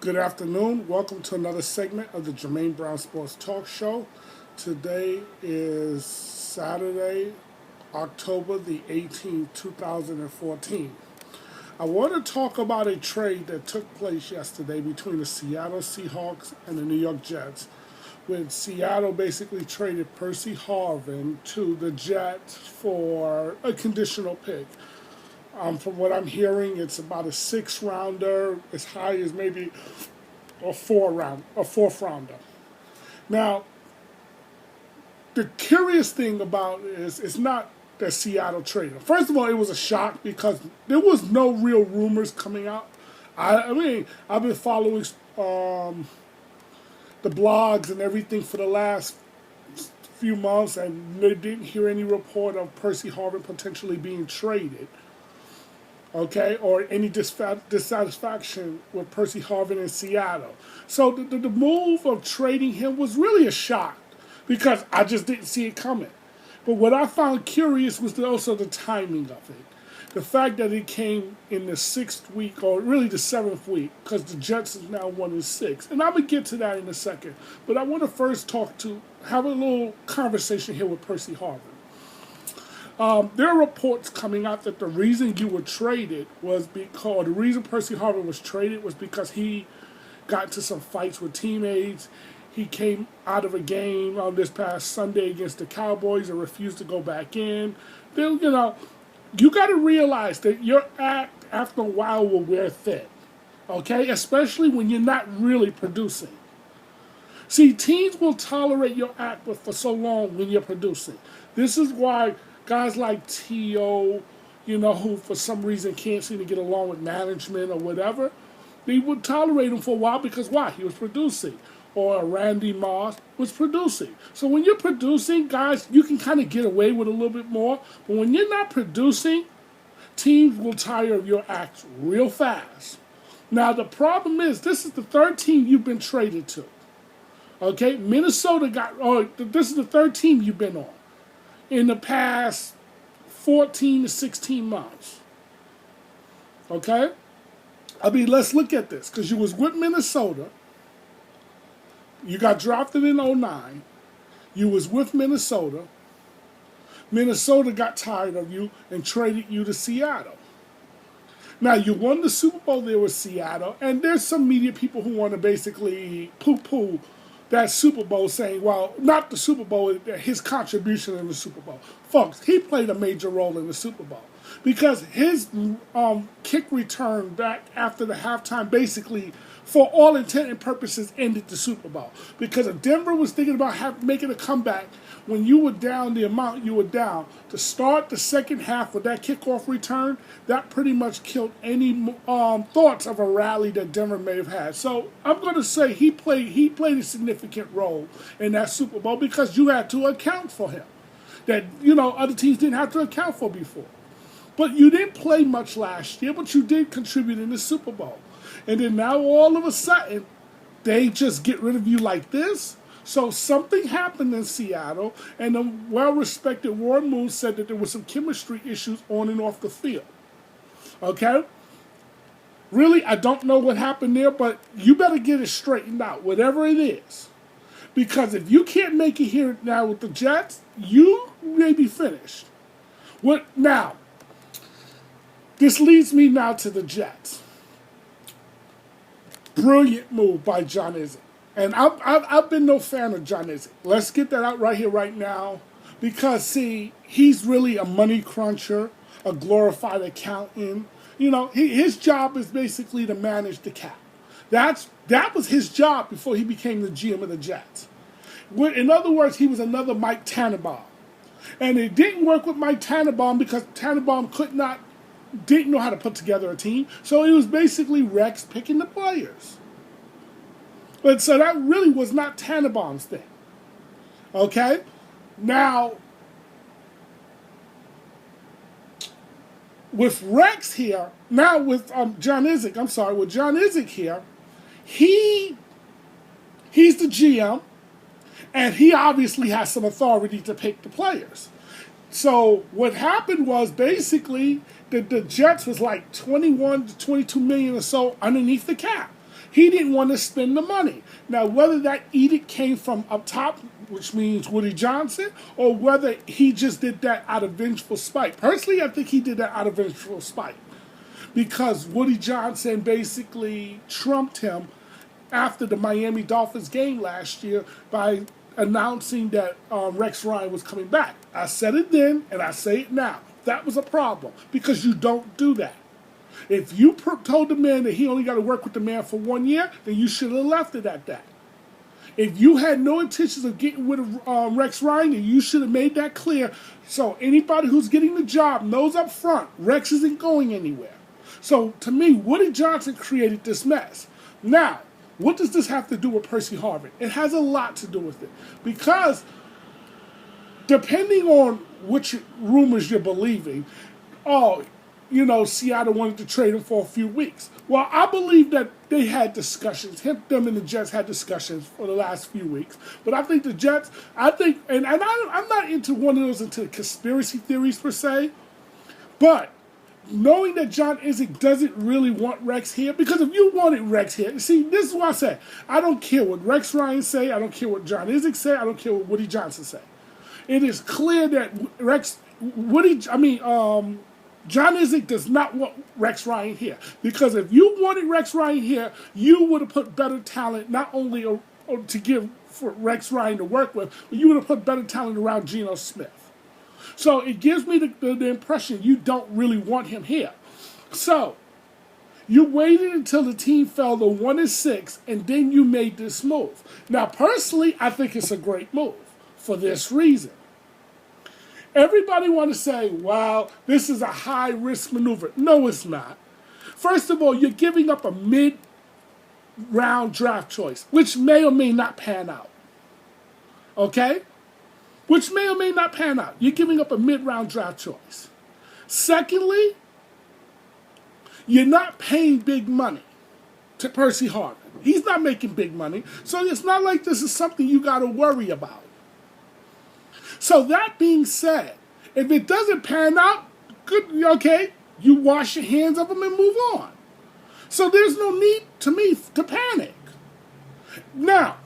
Good afternoon. Welcome to another segment of the Jermaine Brown Sports Talk Show. Today is Saturday, October the 18th, 2014. I want to talk about a trade that took place yesterday between the Seattle Seahawks and the New York Jets, when Seattle basically traded Percy Harvin to the Jets for a conditional pick. From what I'm hearing, it's about a six rounder, as high as maybe a fourth rounder. Now, the curious thing about it is it's not that Seattle traded. First of all, it was a shock because there was no real rumors coming out. I mean, I've been following the blogs and everything for the last few months, and they didn't hear any report of Percy Harvin potentially being traded. Okay, or any dissatisfaction with Percy Harvin in Seattle. So the move of trading him was really a shock because I just didn't see it coming. But what I found curious was also the timing of it. The fact that it came in the sixth week, or really the seventh week, because the Jets is now 1-6. And I'm going to get to that in a second. But I want to first have a little conversation here with Percy Harvin. There are reports coming out that the reason you were traded was because, the reason Percy Harvin was traded was because he got into some fights with teammates. He came out of a game on this past Sunday against the Cowboys and refused to go back in. Then, you got to realize that your act after a while will wear thin, okay? Especially when you're not really producing. See, teams will tolerate your act for so long when you're producing. This is why guys like T.O., who for some reason can't seem to get along with management or whatever, they would tolerate him for a while because why? He was producing. Or Randy Moss was producing. So when you're producing, guys, you can kind of get away with a little bit more. But when you're not producing, teams will tire of your acts real fast. Now, the problem is, this is the third team you've been traded to. Okay? This is the third team you've been on in the past 14 to 16 months. Okay? I mean, let's look at this. Because you was with Minnesota. You got drafted in 2009. You was with Minnesota. Minnesota got tired of you and traded you to Seattle. Now, you won the Super Bowl there with Seattle, and there's some media people who want to basically poo-poo that Super Bowl, saying, well, not the Super Bowl, his contribution in the Super Bowl. Folks, he played a major role in the Super Bowl because his kick return back after the halftime basically, for all intent and purposes, ended the Super Bowl. Because if Denver was thinking about making a comeback, when you were down the amount you were down, to start the second half with that kickoff return, that pretty much killed any thoughts of a rally that Denver may have had. So I'm going to say he played a significant role in that Super Bowl because you had to account for him that, other teams didn't have to account for before. But you didn't play much last year, but you did contribute in the Super Bowl. And then now all of a sudden, they just get rid of you like this? So something happened in Seattle, and the well-respected Warren Moon said that there were some chemistry issues on and off the field. Okay? Really, I don't know what happened there, but you better get it straightened out, whatever it is. Because if you can't make it here now with the Jets, you may be finished. Now, this leads me now to the Jets. Brilliant move by John Izzo. And I've been no fan of John Izzo. Let's get that out right here, right now. Because, see, he's really a money cruncher, a glorified accountant. His job is basically to manage the cap. That was his job before he became the GM of the Jets. In other words, he was another Mike Tannenbaum. And it didn't work with Mike Tannenbaum because Tannenbaum didn't know how to put together a team. So it was basically Rex picking the players. But so that really was not Tannenbaum's thing. Okay? Now, with Rex here, now with John Izzo here, he's the GM, and he obviously has some authority to pick the players. So what happened was basically the Jets was like 21 to 22 million or so underneath the cap. He didn't want to spend the money. Now, whether that edict came from up top, which means Woody Johnson, or whether he just did that out of vengeful spite. Personally, I think he did that out of vengeful spite. Because Woody Johnson basically trumped him after the Miami Dolphins game last year by announcing that Rex Ryan was coming back. I said it then, and I say it now. That was a problem, because you don't do that. If you told the man that he only got to work with the man for 1 year, then you should have left it at that. If you had no intentions of getting rid of Rex Ryan, then you should have made that clear. So anybody who's getting the job knows up front, Rex isn't going anywhere. So to me, Woody Johnson created this mess. Now, what does this have to do with Percy Harvin? It has a lot to do with it. Because depending on which rumors you're believing, Seattle wanted to trade him for a few weeks. Well, I believe that they had discussions. Them and the Jets had discussions for the last few weeks. But I think the Jets, and I'm not into one of those into conspiracy theories per se, but knowing that John Izzik doesn't really want Rex here, because if you wanted Rex here, see, this is what I say. I don't care what Rex Ryan say. I don't care what John Izzik say. I don't care what Woody Johnson say. It is clear that John Izzik does not want Rex Ryan here. Because if you wanted Rex Ryan here, you would have put better talent, not only to give for Rex Ryan to work with, but you would have put better talent around Geno Smith. So it gives me the impression you don't really want him here. So you waited until the team fell to 1-6, and then you made this move. Now, personally, I think it's a great move for this reason. Everybody want to say, well, this is a high-risk maneuver. No, it's not. First of all, you're giving up a mid-round draft choice, which may or may not pan out. Okay? Which may or may not pan out. You're giving up a mid-round draft choice. Secondly, you're not paying big money to Percy Harvin. He's not making big money, so it's not like this is something you got to worry about. So that being said, if it doesn't pan out, good, okay, you wash your hands of them and move on. So there's no need, to me, to panic. Now,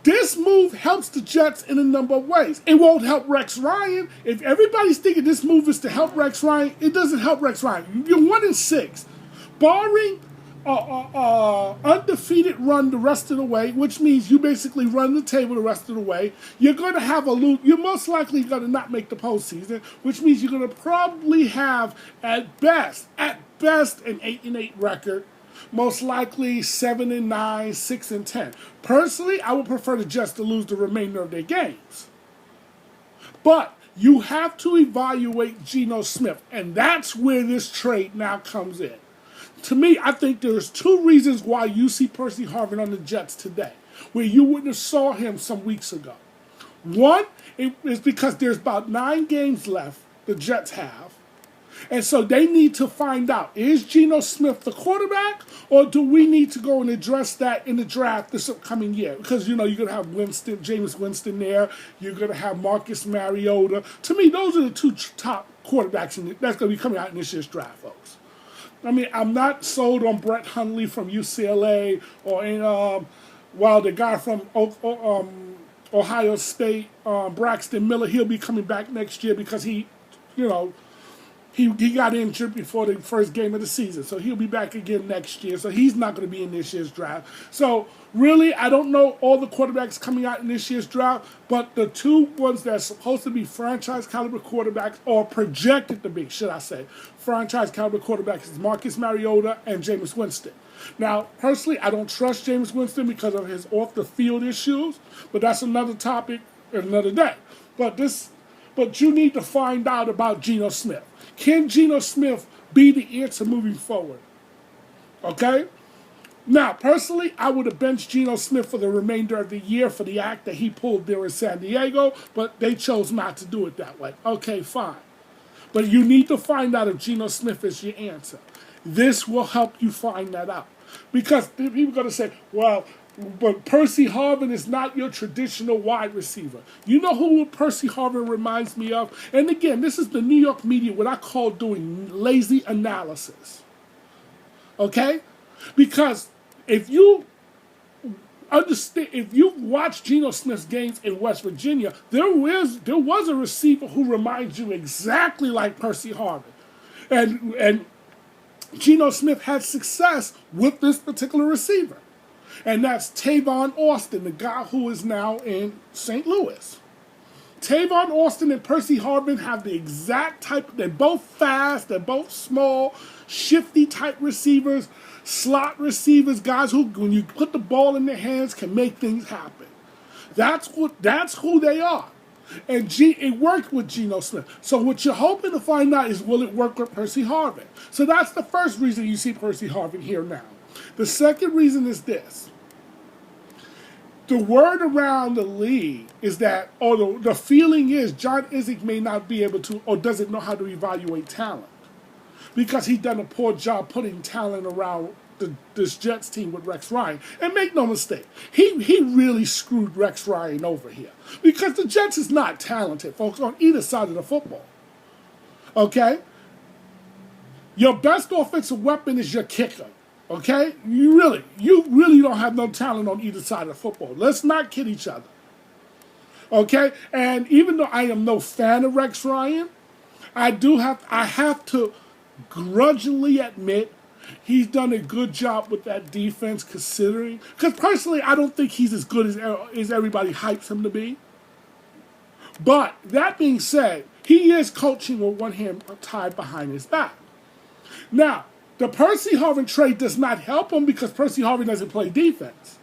this move helps the Jets in a number of ways. It won't help Rex Ryan. If everybody's thinking this move is to help Rex Ryan, it doesn't help Rex Ryan. You're 1-6. Barring undefeated run the rest of the way, which means you basically run the table the rest of the way, you're going to have you're most likely going to not make the postseason, which means you're going to probably have, at best, an 8-8 record, most likely 7-9, 6-10. Personally, I would prefer the Jets to lose the remainder of their games. But you have to evaluate Geno Smith, and that's where this trade now comes in. To me, I think there's two reasons why you see Percy Harvin on the Jets today, where you wouldn't have saw him some weeks ago. One is because there's about 9 games left the Jets have, and so they need to find out, is Geno Smith the quarterback, or do we need to go and address that in the draft this upcoming year? Because, you're going to have Jameis Winston there. You're going to have Marcus Mariota. To me, those are the two top quarterbacks that's going to be coming out in this year's draft, folks. I mean, I'm not sold on Brett Hundley from UCLA or the guy from Ohio State, Braxton Miller. He'll be coming back next year because he got injured before the first game of the season. So he'll be back again next year. So he's not going to be in this year's draft. So really, I don't know all the quarterbacks coming out in this year's draft, but the two ones that are supposed to be franchise caliber quarterbacks, or projected to be, should I say, franchise caliber quarterbacks, is Marcus Mariota and Jameis Winston. Now, personally, I don't trust Jameis Winston because of his off-the-field issues, but that's another topic another day. But you need to find out about Geno Smith. Can Geno Smith be the answer moving forward? Okay? Now, personally, I would have benched Geno Smith for the remainder of the year for the act that he pulled there in San Diego, but they chose not to do it that way. Okay, fine. But you need to find out if Geno Smith is your answer. This will help you find that out. Because people are going to say, well, but Percy Harvin is not your traditional wide receiver. You know who Percy Harvin reminds me of? And again, this is the New York media, what I call doing lazy analysis. Okay? Because if you understand, if you've watched Geno Smith's games in West Virginia, there was a receiver who reminds you exactly like Percy Harvin. And Geno Smith had success with this particular receiver. And that's Tavon Austin, the guy who is now in St. Louis. Tavon Austin and Percy Harvin have the exact type. They're both fast. They're both small, shifty type receivers, slot receivers, guys who, when you put the ball in their hands, can make things happen. That's who they are. And it worked with Geno Smith. So what you're hoping to find out is, will it work with Percy Harvin? So that's the first reason you see Percy Harvin here now. The second reason is this. The word around the league is that, or the feeling is, John Izzik may not be able to, or doesn't know how to evaluate talent, because he's done a poor job putting talent around this Jets team with Rex Ryan. And make no mistake, he really screwed Rex Ryan over here, because the Jets is not talented, folks, on either side of the football. Okay? Your best offensive weapon is your kicker. Okay? You really don't have no talent on either side of the football. Let's not kid each other. Okay? And even though I am no fan of Rex Ryan, I have to grudgingly admit he's done a good job with that defense, considering, because personally I don't think he's as good as everybody hypes him to be. But that being said, he is coaching with one hand tied behind his back. Now, the Percy Harvin trade does not help him, because Percy Harvin doesn't play defense.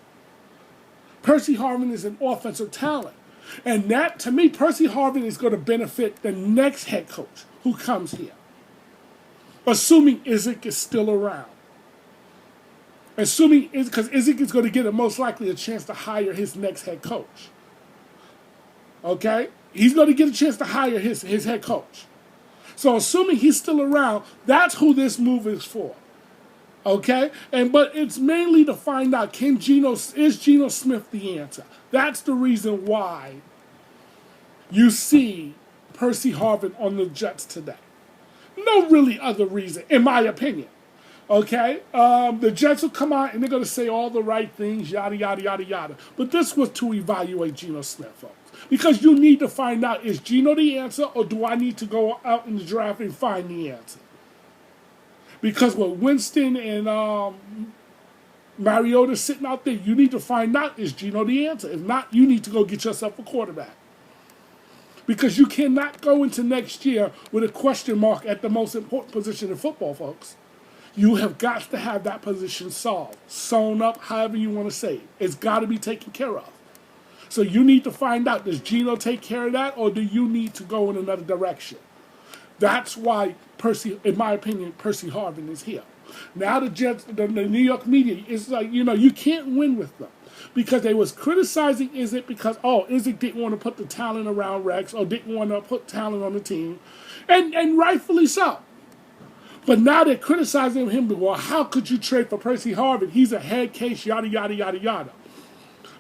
Percy Harvin is an offensive talent. And that, to me, Percy Harvin is going to benefit the next head coach who comes here, assuming Izzik is still around. Assuming, because Izzik is going to get most likely a chance to hire his next head coach. Okay? He's going to get a chance to hire his head coach. So assuming he's still around, that's who this move is for. Okay? But it's mainly to find out, is Geno Smith the answer? That's the reason why you see Percy Harvin on the Jets today. No really other reason, in my opinion. Okay? The Jets will come out and they're going to say all the right things, yada, yada, yada, yada. But this was to evaluate Geno Smith, folks. Because you need to find out, is Geno the answer, or do I need to go out in the draft and find the answer? Because with Winston and Mariota sitting out there, you need to find out, is Geno the answer? If not, you need to go get yourself a quarterback. Because you cannot go into next year with a question mark at the most important position in football, folks. You have got to have that position solved, sewn up, however you want to say it. It's got to be taken care of. So you need to find out, does Geno take care of that, or do you need to go in another direction? That's why Percy, in my opinion, Percy Harvin is here. Now the Jets, the New York media, is like, you can't win with them. Because they was criticizing Izzik because, Izzik didn't want to put the talent around Rex, or didn't want to put talent on the team. And rightfully so. But now they're criticizing him, well, how could you trade for Percy Harvin? He's a head case, yada, yada, yada, yada.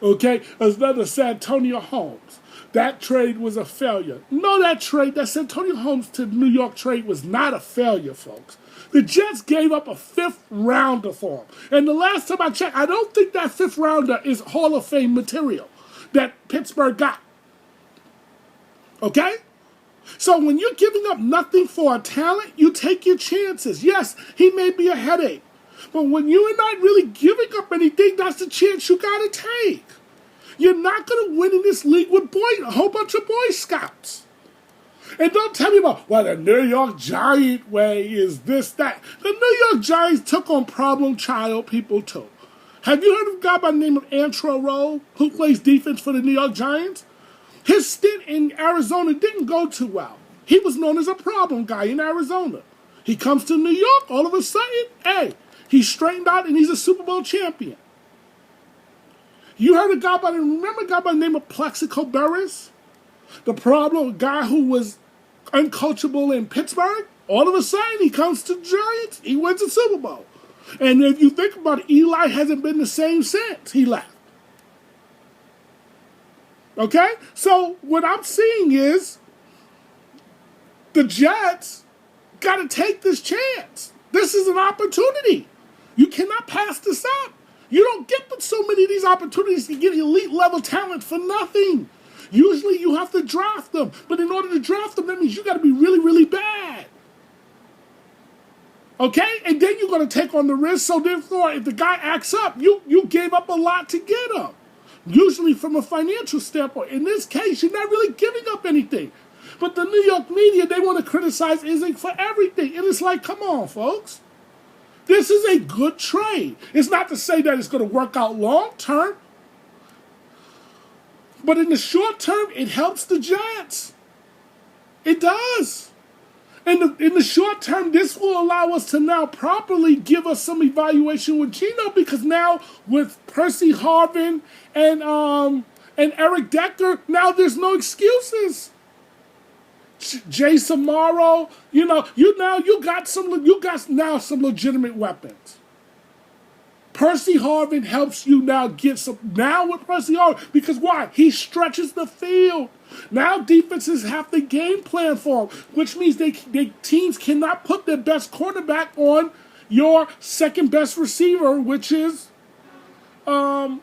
Okay? Another Santonio Holmes. That trade was a failure. No, that Santonio Holmes to New York trade was not a failure, folks. The Jets gave up a 5th rounder for him. And the last time I checked, I don't think that 5th rounder is Hall of Fame material that Pittsburgh got. Okay? So when you're giving up nothing for a talent, you take your chances. Yes, he may be a headache. But when you are not really giving up anything, that's the chance you got to take. You're not going to win in this league with a whole bunch of Boy Scouts. And don't tell me about, the New York Giant way is this, that. The New York Giants took on problem child people too. Have you heard of a guy by the name of Antro Rowe, who plays defense for the New York Giants? His stint in Arizona didn't go too well. He was known as a problem guy in Arizona. He comes to New York, all of a sudden, he's straightened out and he's a Super Bowl champion. You heard a guy by the name of Plexico Burress? The problem guy who was uncoachable in Pittsburgh? All of a sudden, he comes to the Giants, he wins the Super Bowl. And if you think about it, Eli hasn't been the same since he left. Okay? So what I'm seeing is the Jets got to take this chance. This is an opportunity. You cannot pass this up. You many of these opportunities to get elite level talent for nothing. Usually you have to draft them, but in order to draft them, that means you got to be really, really bad. Okay? And then you're going to take on the risk, so therefore, if the guy acts up, you gave up a lot to get him. Usually from a financial standpoint. In this case, you're not really giving up anything. But the New York media, they want to criticize Izzy for everything. And it's like, come on, folks. This is a good trade. It's not to say that it's going to work out long term. But in the short term, it helps the Giants. It does. And in the short term, this will allow us to now properly give us some evaluation with Geno, because now with Percy Harvin and Eric Decker, now there's no excuses. Jay Samaro, you got some legitimate weapons. Percy Harvin helps you now get some, now with Percy Harvin, because why? He stretches the field. Now defenses have the game plan for him, which means they teams cannot put their best quarterback on your second best receiver, which is Eric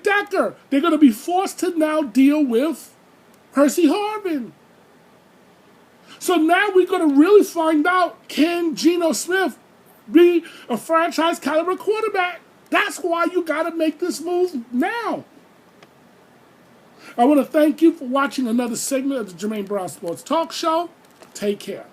Decker. They're going to be forced to now deal with Percy Harvin. So now we're going to really find out, can Geno Smith be a franchise caliber quarterback? That's why you got to make this move now. I want to thank you for watching another segment of the Jermaine Brown Sports Talk Show. Take care.